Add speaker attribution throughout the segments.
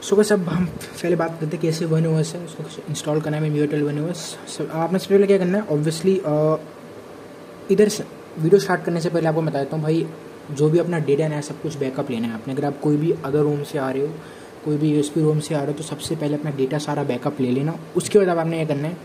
Speaker 1: सो बस अब हम पहले बात करते हैं कैसे वन ओएस है उसको इंस्टॉल करना है म्यूटल वन ओएस। आपने सबसे पहले क्या करना है, ऑब्वियसली इधर से वीडियो स्टार्ट करने से पहले आपको बताता हूँ भाई, जो भी अपना डेटा है सब कुछ बैकअप लेना है आपने। अगर आप कोई भी अदर रूम से आ रहे हो, कोई भी यूएसबी रूम से आ रहे हो, तो सबसे पहले अपना डेटा सारा बैकअप ले लेना। उसके बाद अब आपने ये करना है,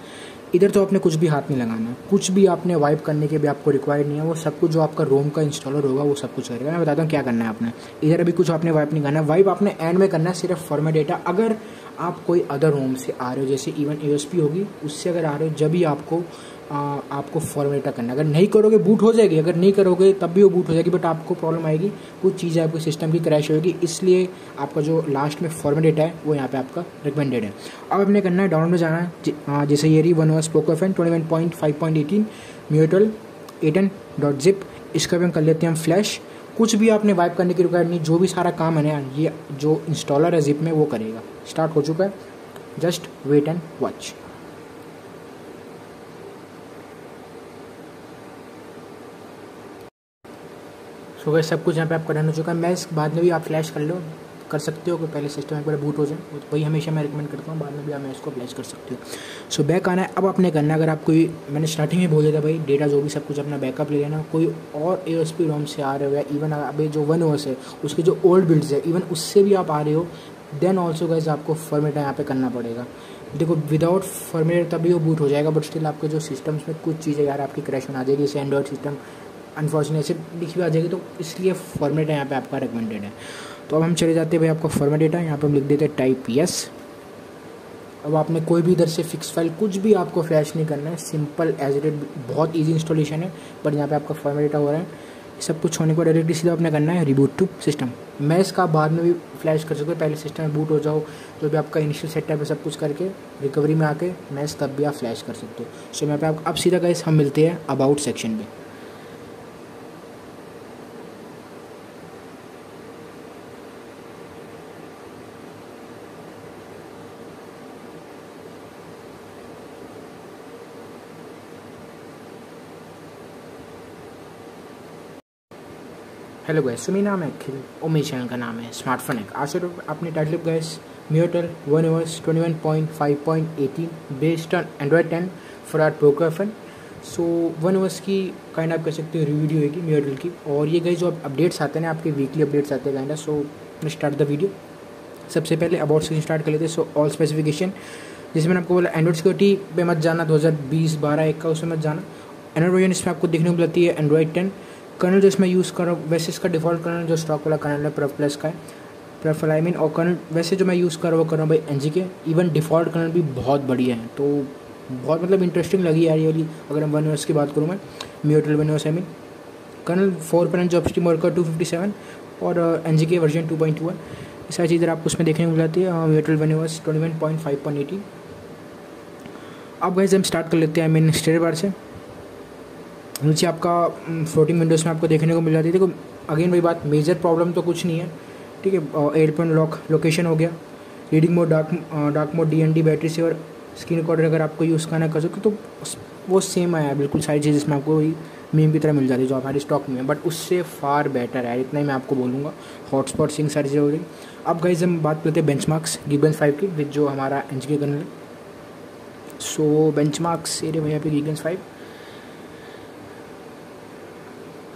Speaker 1: इधर तो आपने कुछ भी हाथ नहीं लगाना, कुछ भी आपने वाइप करने के भी आपको रिक्वायर्ड नहीं है। वो सब कुछ जो आपका रोम का इंस्टॉलर होगा वो सब कुछ करेगा। मैं बताता हूँ क्या करना है आपने। इधर अभी कुछ आपने वाइप नहीं करना है, वाइप आपने एंड में करना है सिर्फ फॉर्मेट डेटा। अगर आप कोई अदर रोम से आ रहे हो, जैसे इवन यूएसबी होगी उससे अगर आ रहे हो, जब भी आपको फॉर्मेट डेटा करना है। अगर नहीं करोगे बूट हो जाएगी, अगर नहीं करोगे तब भी वो बूट हो जाएगी, बट आपको प्रॉब्लम आएगी, कुछ चीज़ें आपके सिस्टम की क्रैश होगी। इसलिए आपका जो लास्ट में फॉर्मेट डेटा है वो यहाँ पे आपका रिकमेंडेड है। अब आपने करना है, डाउनलोड में जाना है, जैसे ये रही वन ओएस पोकोफन 21.5.18 म्यूटल 18.zip। इसका भी हम कर लेते हैं हम फ्लैश। कुछ भी आपने वाइप करने की रिक्वायर्ड नहीं, जो भी सारा काम है ना ये जो इंस्टॉलर है जिप में वो करेगा। स्टार्ट हो चुका है, just wait and watch. So guys सब कुछ यहाँ पे आपका डन हो चुका है। मैं इस बाद में भी आप फ्लैश कर सकते हो कि पहले सिस्टम एक बार बूट हो जाए, वही हमेशा मैं रिकमेंड करता हूँ। बाद में भी आप इसको फ्लैश कर सकते हो। सो बैक आना है। अब आपने करना है, अगर आप कोई, मैंने स्टार्टिंग में बोल दिया था भाई, डेटा जो भी सब कुछ अपना बैकअप ले लेना। कोई और यूएसबी रोम से आ रहे हो या इवन अभी जो वन ओएस है उसके जो ओल्ड बिल्ड्स है इवन उससे भी आप आ रहे हो, देन ऑल्सो गाइस आपको फॉर्मेट यहाँ पे करना पड़ेगा। देखो विदाउट फॉर्मेट तभी वो बूट हो जाएगा, बट स्टिल आपके जो सिस्टम्स में कुछ चीज़ें यार आपकी क्रैश होना आ जाएगी। जैसे एंड्रॉइड सिस्टम अनफॉर्चुनेट से लिखी आ जाएगी, तो इसलिए फॉर्मेट यहाँ पे आपका रिकमेंडेड है। तो अब हम चले जाते हैं भाई आपका फॉर्मेट डेटा, यहाँ पे हम लिख देते हैं टाइप यस। अब आपने कोई भी इधर से फिक्स फाइल कुछ भी आपको फ्लैश नहीं करना है, सिंपल एज इट इज, बहुत इजी इंस्टॉलेशन है। बट यहाँ पे आपका फॉर्मेट डेटा हो रहा है, सब कुछ होने को डायरेक्टली सीधा आपने करना है रिबूट टू सिस्टम। मैं इसका बाद में भी फ्लैश कर सकते हो, पहले सिस्टम में बूट हो जाओ, जो भी आपका इनिशियल सेटअप है सब कुछ करके रिकवरी में आके मैच तब भी आप फ्लैश कर सकते हो। सो यहाँ पे आप अब सीधा गाइस हम मिलते हैं अबाउट सेक्शन में। हेलो गैस, मेरा नाम है अखिल और मेरे चैनल का नाम है स्मार्टफोन है। आज से आपने टाइटल गैस mutual one OS 21.5.18 based on Android 10 for our Pocophone. So one OS की काइंड आप कह सकते हो रिव्यू होगी म्यूटल की। और ये गई जो अपडेट्स आते हैं ना आपके वीकली अपडेट्स आते हैं kind. So start the video. सबसे पहले अबाउट से स्टार्ट कर लेते हैं। सो ऑल स्पेसिफिकेशन, जिसमें मैंने आपको बोला एंड्रॉइड सिक्योरिटी पे मत जाना, 2020-12-1 का उसमें मत जाना। एंड्रॉइड वर्जन इसमें आपको देखने को मिलती है एंड्रॉइड 10। कर्नल जो इसमें यूज़ कर रहा हूँ, वैसे इसका डिफ़ॉल्ट कर्नल जो स्टॉक वाला कर्नल है प्रेफ प्लस का है, प्रेफल आई मीन। और कर्नल वैसे जो मैं यूज़ कर रहा हूँ वो कर रहा हूँ भाई एनजीके। इवन डिफ़ॉल्ट कर्नल भी बहुत बढ़िया है, तो बहुत मतलब इंटरेस्टिंग लगी यार ये वाली। अगर हम वन ओएस की बात करूँ मैं, mutual one OS I mean, kernel 4 जो अपस्ट्रीम वर्कर 257 और एनजीके वर्जन 2.1, ये सारी चीज़ें आपको उसमें देखने को मिल जाती है म्यूटल वन ओएस 21.5.18। अब गाइस हम स्टार्ट कर लेते हैं आई मीन स्टेट बार से। नीचे आपका फ्लोटिंग विंडोज़ में आपको देखने को मिल जाती है। देखो अगेन वही बात, मेजर प्रॉब्लम तो कुछ नहीं है, ठीक है। एयरप्लेन लॉक लोकेशन हो गया, reading mode, dark mode, DND, battery saver, screen recorder अगर आपको यूज़ करना कर सकते तो वो सेम आया बिल्कुल सारी चीज़ इसमें आपको वही मीम की तरह मिल जाती है जो हमारे स्टॉक में है, बट उससे फार बेटर है, इतना ही मैं आपको बोलूँगा। हॉटस्पॉट सिंग सारी चीज़ें हो गई। अब गाइस हम बात करते हैं बेंचमार्क्स Geekbench 5 की, विद जो हमारा एनजीके कर्नल है। सो बेंचमार्क्स एरिया भैया पे Geekbench 5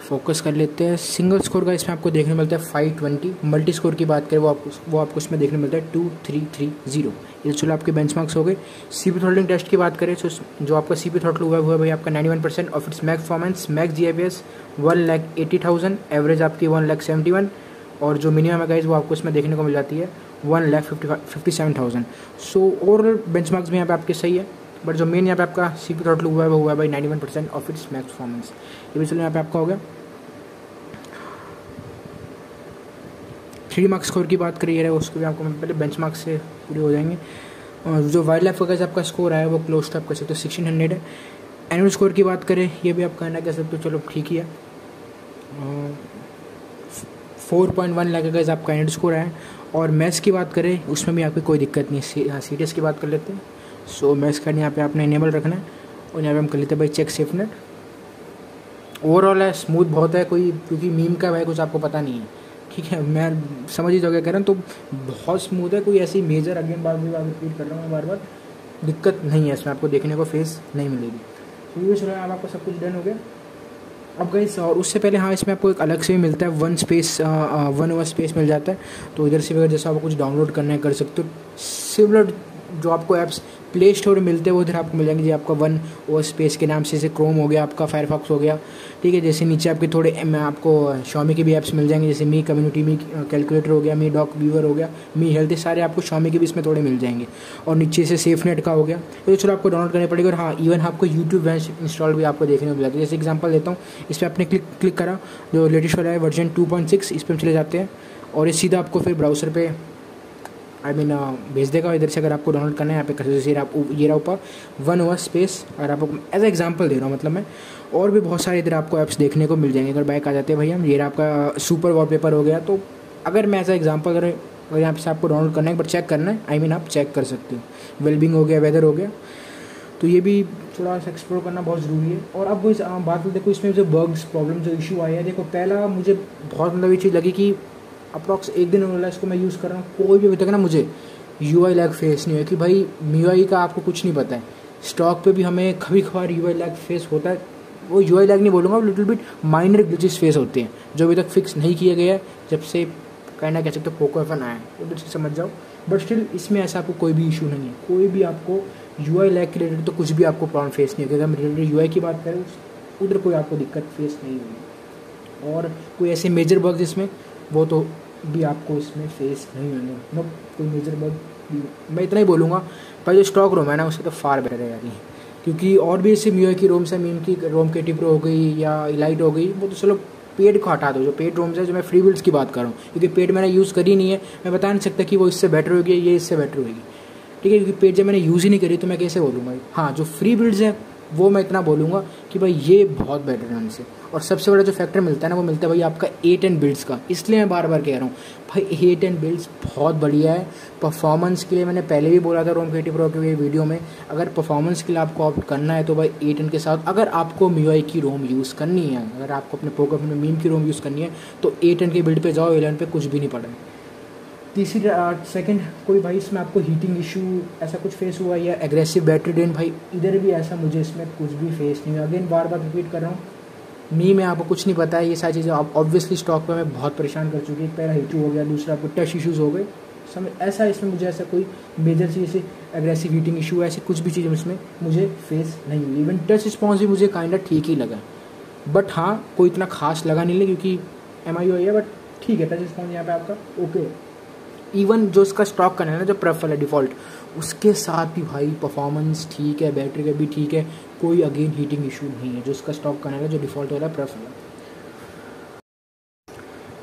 Speaker 1: फोकस कर लेते हैं। सिंगल स्कोर का इसमें आपको देखने मिलता है 520। मल्टी स्कोर की बात करें वो आपको इसमें देखने मिलता है 2330। ये चलो आपके बेंचमार्क्स हो गए। सीपी थ्रॉटलिंग टेस्ट की बात करें तो जो आपका सीपी थ्रॉटल हुआ भाई आपका 91% of its max performance, max GIPS 1,80,000, average आपकी 1,71,000 और जो मिनिमम है गाइस वो आपको इसमें देखने को मिल जाती है 1,57,000। सो ओवरऑल बेंचमार्क्स भी यहाँ पे आपके सही है, बट जो मेन यहाँ पे आपका सीपी थ्रॉटल हुआ है वो हुआ है भाई 91% ऑफ इट्स मैक्स परफॉर्मेंस। ये भी चलो यहाँ पे आपका हो गया। 3D मार्क्स स्कोर की बात करिए उसको भी आपको पहले बेंचमार्क से पूरे हो जाएंगे। और जो वाइल्ड लाइफ का आपका स्कोर आया वो क्लोज टू आप कर सकते हो 1600 है। एनुअल स्कोर की बात करें ये भी आप कहना कह सकते हो, चलो ठीक ही है। 4.1 लाख का आपका एनुअल स्कोर आया। और मैथ्स की बात करें उसमें भी आपकी कोई दिक्कत नहीं है। CTS की बात कर लेते हैं। सो मैथ्स का यहाँ पे आपने इनेबल रखना है और यहाँ पे हम कर लेते हैं भाई चेक सेफनेट। ओवरऑल है स्मूथ बहुत है, कोई क्योंकि मीम का भाई कुछ आपको पता नहीं है, ठीक है, मैं समझ ही जाओगे कह रहा हूँ, तो बहुत स्मूथ है, कोई ऐसी मेजर अगेन बार रिपीट कर रहा हूँ बार बार, दिक्कत नहीं है इसमें, आपको देखने को फेस नहीं मिलेगी। तो ये चलो अब आपका सब कुछ डन हो गया। अब गाइस और उससे पहले हाँ, इसमें आपको एक अलग से भी मिलता है, वन ओवर स्पेस मिल जाता है। तो इधर से अगर जैसा आपको कुछ डाउनलोड करना है कर सकते हो। सिमिलर जो आपको ऐप्स प्ले स्टोर में मिलते हैं वो इधर आपको मिल जाएंगे। जो आपका वन ओवर स्पेस के नाम से, जैसे क्रोम हो गया, आपका फायरफॉक्स हो गया, ठीक है। जैसे नीचे आपके थोड़े आपको Xiaomi के भी ऐप्स मिल जाएंगे, जैसे मी कम्युनिटी, मी कैलकुलेटर हो गया, मी डॉक व्यूअर हो गया, मी हेल्थ, ये सारे आपको Xiaomi के भी इसमें थोड़े मिल जाएंगे। और नीचे से सेफ नेट का हो गया, तो चलो आपको डाउनलोड करने पड़ेगा। और हाँ, इवन आपको यूट्यूब इंस्टॉल भी आपको देखने को मिल जाता है। जैसे एग्जाम्पल देता हूँ, इस पर आपने क्लिक करा, जो लेटेस्ट वाला है वर्जन 2.6, इस पर हम चले जाते हैं और ये सीधा आपको फिर ब्राउज़र पे भेज देगा। इधर से अगर आपको डाउनलोड करना है यहाँ पे कर सकते, आप ये रहा ऊपर वन ओवर स्पेस, और आपको एज एग्जांपल दे रहा हूँ, मतलब मैं, और भी बहुत सारे इधर आपको ऐप्स देखने को मिल जाएंगे। अगर बैक आ जाते हैं भैया, ये रहा आपका सुपर वॉलपेपर हो गया। तो अगर मैं एज एग्जांपल अगर यहाँ से आपको डाउनलोड करना है, बट चेक करना है, आप चेक कर सकते हो। वेलबींग हो गया, वेदर हो गया, तो ये भी थोड़ा सा एक्सप्लोर करना बहुत ज़रूरी है। और अब बात देखो, इसमें जो बग्स प्रॉब्लम जो इशू आया है, देखो पहला मुझे बहुत मतलब ये चीज़ लगी कि अप्रॉक्स एक दिन हो रहा है इसको मैं यूज़ कर रहा हूँ, कोई भी अभी तक ना मुझे UI लैग फेस नहीं है। कि भाई MIUI का आपको कुछ नहीं पता है, स्टॉक पे भी हमें कभी कभार UI लैग फेस होता है। वो UI लैग नहीं बोलूँगा, little bit minor glitches face होते हैं जो अभी तक फिक्स नहीं किया गया है, जब से कहना कह सकते हो पोको F1 आया है, उधर से समझ जाओ। बट स्टिल इसमें ऐसा आपको कोई भी इशू नहीं है, कोई भी आपको UI लैग के रिलेटेड तो कुछ भी आपको प्रॉब्लम फेस नहीं होगी। अगर हम रिलेटेड UI की बात करें, उधर कोई आपको दिक्कत फेस नहीं होगी। और कोई ऐसे मेजर बग्स इसमें वो तो भी आपको इसमें फेस नहीं होंगे, मतलब कोई मेजर बग मैं इतना ही बोलूँगा। भाई जो स्टॉक रोम है ना, उससे तो फार बेटर है यार ये, क्योंकि और भी ऐसे MIUI की रोम्स है, मीम की रोम के टिप्रो हो गई या इलाइट हो गई, वो तो चलो पेड को हटा दो। जो पेड रोम्स है, जो मैं फ्री बिल्ड्स की बात कर रहा हूँ, क्योंकि पेड मैंने यूज़ करी नहीं है, मैं बता नहीं सकता कि वो इससे बेटर होगी, ये इससे बेटर होगी, ठीक है। क्योंकि पेड जब मैंने यूज़ ही नहीं करी तो मैं कैसे बोलूँगा। हाँ, जो फ्री बिल्ड्स है वो मैं इतना बोलूँगा कि भाई ये बहुत बेटर है उनसे। और सबसे बड़ा जो फैक्टर मिलता है ना, वो मिलता है भाई आपका 8 बिल्ड्स का। इसलिए मैं बार बार कह रहा हूँ भाई 8 बिल्ड्स बहुत बढ़िया है परफॉर्मेंस के लिए। मैंने पहले भी बोला था रोम के प्रो के वीडियो में, अगर परफॉर्मेंस के लिए आपको ऑप्ट करना है तो भाई 8 के साथ, अगर आपको MIUI की रोम यूज़ करनी है, अगर आपको अपने पोको में मीम की रोम यूज़ करनी है तो 8 के बिल्ड पर जाओ, 11 पे कुछ भी नहीं पड़ा है। तीसरी सेकंड, कोई भाई इसमें आपको हीटिंग इशू ऐसा कुछ फेस हुआ या एग्रेसिव बैटरी ड्रेन, भाई इधर भी ऐसा मुझे इसमें कुछ भी फेस नहीं हुआ। अगेन बार बार रिपीट कर रहा हूँ, में आपको कुछ नहीं पता है, ये सारी चीज़ें ऑब्वियसली स्टॉक पे मैं बहुत परेशान कर चुकी है। पहला हीटू हो गया, दूसरा आपको टच इशूज़ हो गए, समझ ऐसा इसमें मुझे ऐसा कोई मेजर चीज़ से एग्रेसिव हीटिंग इशू ऐसी कुछ भी चीज़ इसमें मुझे फेस नहीं हुई। इवन टच रिस्पॉन्स भी मुझे काइंड ठीक ही लगा, बट हाँ कोई इतना खास लगा नहीं लगा, क्योंकि MIUI है, बट ठीक है, टच रिस्पॉन्स यहाँ पे आपका ओके। इवन जो इसका स्टॉक करना है ना, जो प्रेफर है डिफ़ॉल्ट, उसके साथ भी भाई परफॉर्मेंस ठीक है, बैटरी का भी ठीक है, कोई अगेन हीटिंग इशू नहीं है। जो इसका स्टॉक करना है, जो डिफ़ॉल्ट वाला प्रेफर है।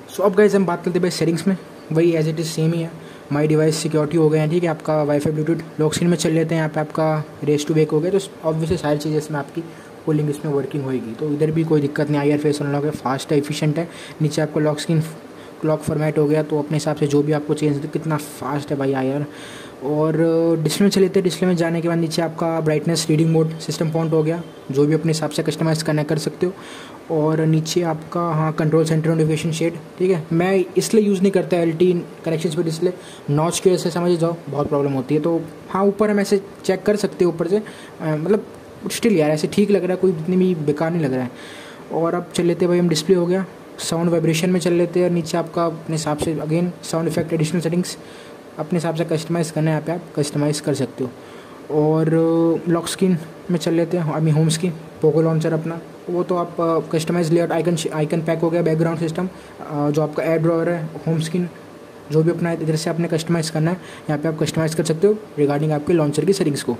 Speaker 1: सो अब गाइस हम बात करते हैं भाई सेटिंग्स में, वही एज इट इज़ सेम ही है। माई डिवाइस सिक्योरिटी हो गया है, ठीक है। आपका वाईफाई ब्लूटूथ लॉक स्क्रीन में चल लेते हैं, यहाँ पे आपका रेस टू वेक हो गया, तो ऑब्वियसली सारी चीज़ें इसमें आपकी कूलिंग इसमें वर्किंग होगी, तो इधर भी कोई दिक्कत नहीं। IR फेस अनलॉक है, फास्ट है, एफिशिएंट है। नीचे आपको लॉक स्क्रीन क्लॉक फॉर्मेट हो गया, तो अपने हिसाब से जो भी आपको चेंज, कितना फास्ट है भाई IR। और डिस्प्ले में चले थे, डिस्प्ले में जाने के बाद नीचे आपका brightness, reading mode, system font हो गया, जो भी अपने हिसाब से कस्टमाइज़ करना कर सकते हो। और नीचे आपका हाँ कंट्रोल सेंटर नोटिफिकेशन शेड, ठीक है। मैं इसलिए यूज़ नहीं करता LT कनेक्शंस पे डिस्प्ले, नॉच की वजह से समझ जाओ बहुत प्रॉब्लम होती है। तो हाँ ऊपर हम ऐसे चेक कर सकते हैं ऊपर से, मतलब स्टिल यार ऐसे ठीक लग रहा है, कोई इतनी भी बेकार नहीं लग रहा है। और अब चल लेते हैं भाई हम, डिस्प्ले हो गया, साउंड वाइब्रेशन में चल लेते हैं। नीचे आपका अपने हिसाब से again sound effect, additional settings अपने हिसाब से कस्टमाइज़ करना है, यहाँ पे आप कस्टमाइज़ कर सकते हो। और लॉक स्क्रीन में चल लेते हैं, होम स्क्रीन, पोको लॉन्चर अपना, वो तो आप कस्टमाइज लेआउट, आइकन पैक हो गया, बैकग्राउंड सिस्टम, जो आपका एड ड्रॉअर है, होम स्क्रीन, जो भी अपना इधर से आपने कस्टमाइज़ करना है, यहाँ पे आप कस्टमाइज़ कर सकते हो रिगार्डिंग आपके लॉन्चर की सेटिंग्स को।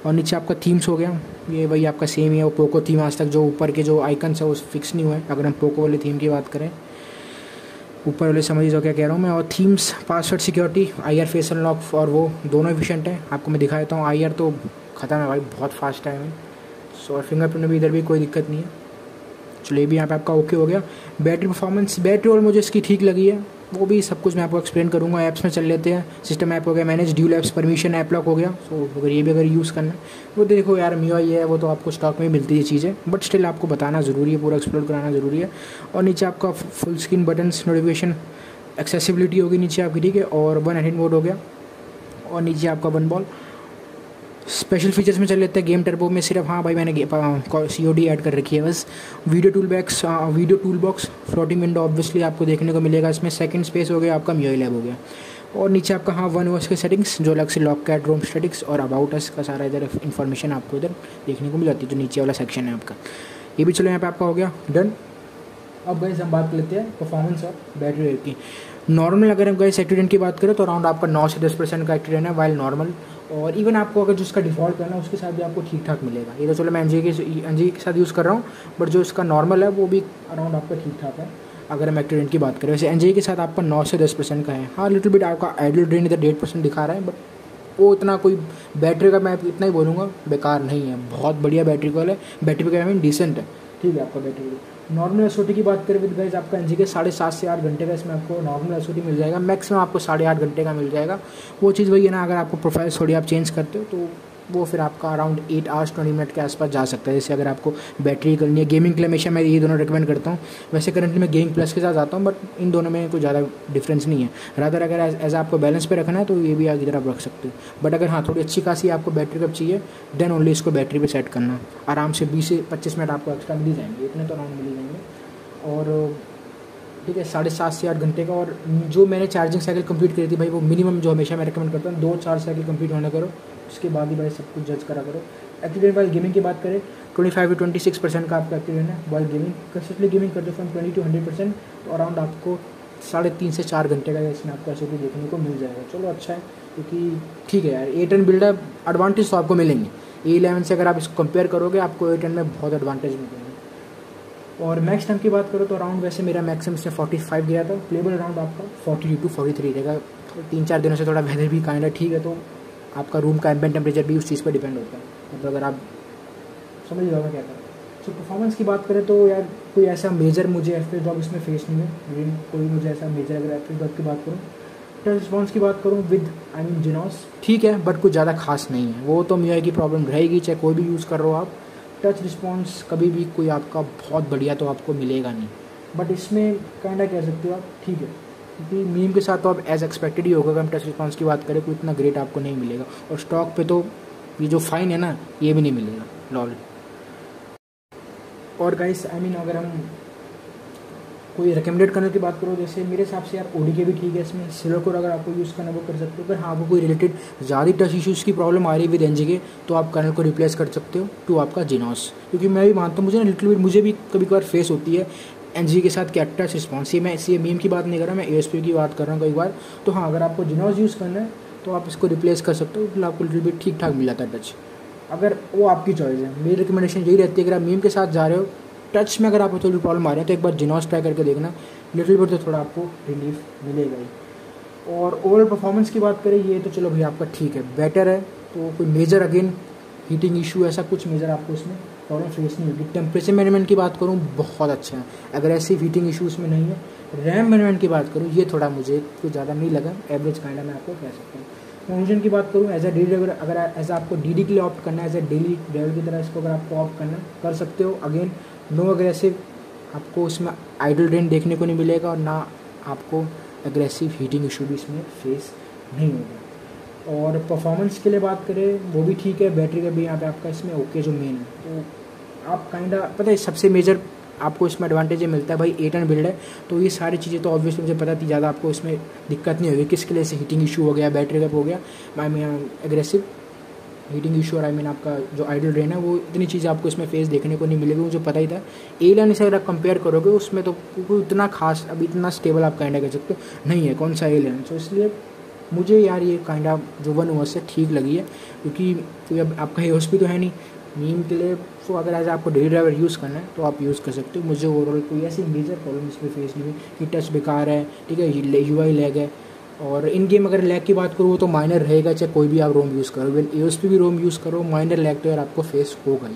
Speaker 1: और नीचे आपका थीम्स हो गया, ये वही आपका सेम ही है, वो पोको थीम आज तक जो ऊपर के जो आइकन्स है वो फिक्स नहीं हुआ है। अगर हम पोको वाले थीम की बात करें, ऊपर वाले समझ जाओ क्या कह रहा हूँ मैं। और themes, password security, IR face unlock, और वो दोनों एफिशिएंट है। आपको मैं दिखा देता हूँ, IR तो ख़त्म है भाई, बहुत फास्ट है। सो और फिंगरप्रिंट में भी इधर भी कोई दिक्कत नहीं है। चलिए भी यहाँ पे आपका ओके हो गया। बैटरी परफॉर्मेंस, बैटरी और मुझे इसकी ठीक लगी है, वो भी सब कुछ मैं आपको एक्सप्लेन करूँगा। ऐप्स में चल लेते हैं, सिस्टम ऐप हो गया, manage dual apps, permission, app lock हो गया। सो अगर ये भी अगर यूज़ करना है वो देखो यार, MIUI है वो तो आपको स्टॉक में मिलती है चीज़ें, बट स्टिल आपको बताना ज़रूरी है, पूरा एक्सप्लोर कराना ज़रूरी है। और नीचे आपका full screen buttons, notification, accessibility होगी नीचे आपकी, ठीक है, और 118 वोट हो गया, और नीचे आपका 1 बॉल। स्पेशल फीचर्स में चल लेते हैं गेम टर्बो में सिर्फ, हाँ भाई मैंने COD ऐड कर रखी है बस। Video tool box, floating window obviously आपको देखने को मिलेगा इसमें। सेकंड स्पेस हो गया आपका, MIUI लैब हो गया, और नीचे आपका हाँ 1 OS के सेटिंग्स जो अलग से लॉक कैट रोम स्टैटिक्स और अबाउट अस का सारा इधर इन्फॉर्मेशन आपको इधर देखने को मिल जाती है, जो नीचे वाला सेक्शन है आपका। ये भी चलो यहाँ पे आपका हो गया डन। अब गाइस हम बात कर लेते हैं परफॉर्मेंस और बैटरी लाइफ की। नॉर्मल अगर हम गाइस एक्टिव रेंज की बात करें तो अराउंड आपका 9 से 10% का एक्टिव रेंज है वाइल नॉर्मल, और इवन आपको अगर जिसका डिफ़ॉल्ट करना है उसके साथ भी आपको ठीक ठाक मिलेगा। ये तो चलो मैं एनजी के साथ यूज़ कर रहा हूँ, बट जो इसका नॉर्मल है वो भी अराउंड आपका ठीक ठाक है अगर हम एक्टिव रेंज की बात करें। वैसे एनजी के साथ आपका 9 से 10% का है। हाँ लिटिल बिट आपका आइडल ड्रेन इधर 1.5% दिखा रहा है, बट वो इतना कोई बैटरी का मैं इतना ही बोलूँगा बेकार नहीं है, बहुत बढ़िया बैटरी कॉल है, बैटरी का डिसेंट है, ठीक है आपका बैटरी। नॉर्मल एसओटी की बात करें विद गाइस आपका एनजी के 7.5 से 8 घंटे का इसमें आपको नॉर्मल एसओटी मिल जाएगा, मैक्सिमम आपको 8.5 घंटे का मिल जाएगा। वो चीज़ वही है ना, अगर आपको प्रोफाइल थोड़ी आप चेंज करते हो तो वो फिर आपका अराउंड 8 आवर्स 20 मिनट के आसपास जा सकता है। जैसे अगर आपको बैटरी करनी है, गेमिंग के लिए हमेशा मैं ये दोनों रिकमेंड करता हूँ। वैसे करंटली मैं गेमिंग प्लस के साथ आता हूँ, बट इन दोनों में कोई ज़्यादा डिफरेंस नहीं है। रादर अगर एज आपको बैलेंस पे रखना है तो ये भी आप इधर आप रख सकते हो, बट अगर हाँ थोड़ी अच्छी खासी आपको बैटरी कब चाहिए देन ओनली इसको बैटरी पे सेट करना। आराम से 20 से 25 मिनट आपको एक्स्ट्रा मिल जाएंगे, इतने तो अराउंड मिल जाएंगे। और ठीक है 7.5 से 8 घंटे का। और जो मैंने चार्जिंग साइकिल कंप्लीट करी थी भाई, वो मिनिमम जो हमेशा मैं रिकमेंड करता हूँ 2-4 साइकिल कंप्लीट होने करो, उसके बाद ही भाई सब कुछ जज करा करो। एक्टिव रेंज वाइल गेमिंग की बात करें 25 to 26% का आपका एक्टिव रेंज है वाइल गेमिंग। कंसिस्टेंटली गेमिंग करते फ्रॉम 20 to 100%, तो अराउंड आपको 3.5 से 4 घंटे का इसमें आपको ऐसे भी देखने को मिल जाएगा। चलो अच्छा है, क्योंकि ठीक है यार A10 बिल्ड है, एडवांटेज तो आपको मिलेंगे। A11 से अगर आप इसको कंपेयर करोगे आपको A10 में बहुत एडवांटेज मिलेंगे। और मैक्स टाइम की बात करो तो अराउंड वैसे मेरा मैक्सिमम इसमें 45 गया था, प्लेबल अराउंड आपका 42 to 43 रहेगा। 3-4 दिनों से थोड़ा वेदर भी काइंड ठीक है, तो आपका रूम का एम्बिएंट टेम्परेचर भी उस चीज़ पर डिपेंड होता है, मतलब अगर आप समझ लो मैं क्या करूँ। सो परफॉर्मेंस की बात करें तो यार कोई ऐसा मेजर मुझे FPS ड्रॉप इसमें फेस नहीं है, कोई मुझे ऐसा मेजर अगर FPS ड्रॉप की बात करूँ। टच रिस्पॉन्स की बात करूँ विद जिनोस ठीक है, बट कुछ ज़्यादा खास नहीं है। वो तो MIUI की प्रॉब्लम रहेगी, चाहे कोई भी यूज़ कर रहे हो आप। टच रिस्पॉन्स कभी भी कोई आपका बहुत बढ़िया तो आपको मिलेगा नहीं, बट इसमें काइंडा कह सकते हो आप ठीक है, क्योंकि मीम के साथ तो आप एज एक्सपेक्टेड ही होगा। अगर हम टच रिस्पॉन्स की बात करें कोई इतना ग्रेट आपको नहीं मिलेगा, और स्टॉक पे तो ये जो फाइन है ना ये भी नहीं मिलेगा लॉल। और गाइस अगर हम कोई रिकमेंडेड करने की बात करो, जैसे मेरे हिसाब से यार ODK भी ठीक है, इसमें सिलोकोर अगर आपको यूज़ करना वो कर सकते हो। अगर हाँ वो कोई रिलेटेड ज़्यादा टच इश्यूज़ की प्रॉब्लम आ रही है विद NG के, तो आप कर्नल को रिप्लेस कर सकते हो टू आपका जिनोस। क्योंकि मैं भी मानता हूँ मुझे ना लिटिल बिट मुझे भी कभी कभार फेस होती है NG के साथ क्या टच रिस्पॉन्स। ये मैं इसी मीम की बात नहीं कर रहा, मैं ASP की बात कर रहा हूँ कई बार। तो हाँ अगर आपको जिनोस यूज़ करना है तो आप इसको रिप्लेस कर सकते हो, तो आपको लिटिल बिट ठीक ठाक मिल जाता है टच। अगर वो आपकी चॉइस है, मेरी रिकमेंडेशन यही रहती है अगर आप मीम के साथ जा रहे हो, टच में अगर आपको थोड़ी प्रॉब्लम आ रही है तो एक बार जिनोस ट्राई करके देखना, लिटिल बिट तो थोड़ा आपको रिलीफ मिलेगा ही। और ओवरऑल परफॉर्मेंस की बात करें ये तो चलो भैया आपका ठीक है बेटर है, तो कोई मेजर अगेन हीटिंग इशू ऐसा कुछ मेजर आपको इसमें प्रॉब्लम फेस नहीं होगी। टेम्परेचर मैनेजमेंट की बात करूँ बहुत अच्छा है, अगर ऐसी हीटिंग इशू इसमें नहीं है। रैम मैनेजमेंट की बात करूँ ये थोड़ा मुझे कुछ ज़्यादा नहीं लगा, एवरेज काइंडा मैं आपको कह सकता हूँ। कंक्लूजन की बात करूँ एज ए डेली अगर एज आपको DD के लिए ऑप्ट करना है, एज ए डेली ड्राइवर की तरह इसको अगर आपको ऑप्ट करना कर सकते हो। अगेन नो अग्रेसिव, आपको उसमें आइडल ड्रेन देखने को नहीं मिलेगा, और ना आपको एग्रेसिव हीटिंग इशू भी इसमें फेस नहीं होगा। और परफॉर्मेंस के लिए बात करें वो भी ठीक है, बैटरी का भी यहाँ पे आपका इसमें ओके जो मेन है, तो आप काइंडा पता है सबसे मेजर आपको इसमें एडवांटेज ये मिलता है भाई A10 बिल्ड है, तो ये सारी चीज़ें तो ऑब्वियसली मुझे पता थी ज़्यादा आपको इसमें दिक्कत नहीं होगी। किसके लिए से हीटिंग इशू हो गया, बैटरी कप हो गया, एग्रेसिव हीटिंग इशू, और आपका जो आइडल ड्रेन है, वो इतनी चीज़ें आपको इसमें फेस देखने को नहीं मिलेगी, मुझे पता ही था। A11 से अगर आप कंपेयर करोगे उसमें तो कोई इतना खास अभी इतना स्टेबल आप काइंडा कह सकते हो नहीं है कौन सा A11। तो इसलिए मुझे यार ये काइंडा जो 1 OS से ठीक लगी है, क्योंकि कोई अब आपका ASP तो है नहीं मीम के लिए। तो अगर एज आपको डेली ड्राइवर यूज़ करना है तो आप यूज़ कर सकते हो। मुझे ओवरऑल कोई ऐसी मेजर प्रॉब्लम इसमें फेस नहीं हुई कि टच बेकार है, ठीक है, UI लैग है। और इन गेम अगर लैग की बात करूँ वो तो माइनर रहेगा, चाहे कोई भी आप रोम यूज़ करो, इवन ASP भी रोम यूज़ करो, माइनर लैग तो यार आपको फेस होगा ही।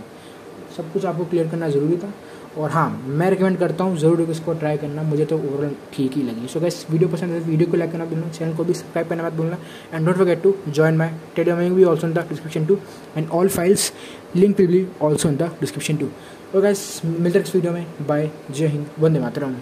Speaker 1: सब कुछ आपको क्लियर करना ज़रूरी था। और हाँ मैं रिकमेंड करता हूँ ज़रूर इसको ट्राई करना, मुझे तो ओवरऑल ठीक ही लगी। सो गाइस वीडियो पसंद है वीडियो को लाइक करना भूलना, चैनल को भी सब्सक्राइब करना मत भूलना, and don't forget to join my Telegram भी also in the description too, and all files link will be also in the description too. तो गाइस मिलते हैं इस वीडियो में, बाय, जय हिंद, वंदे मातरम।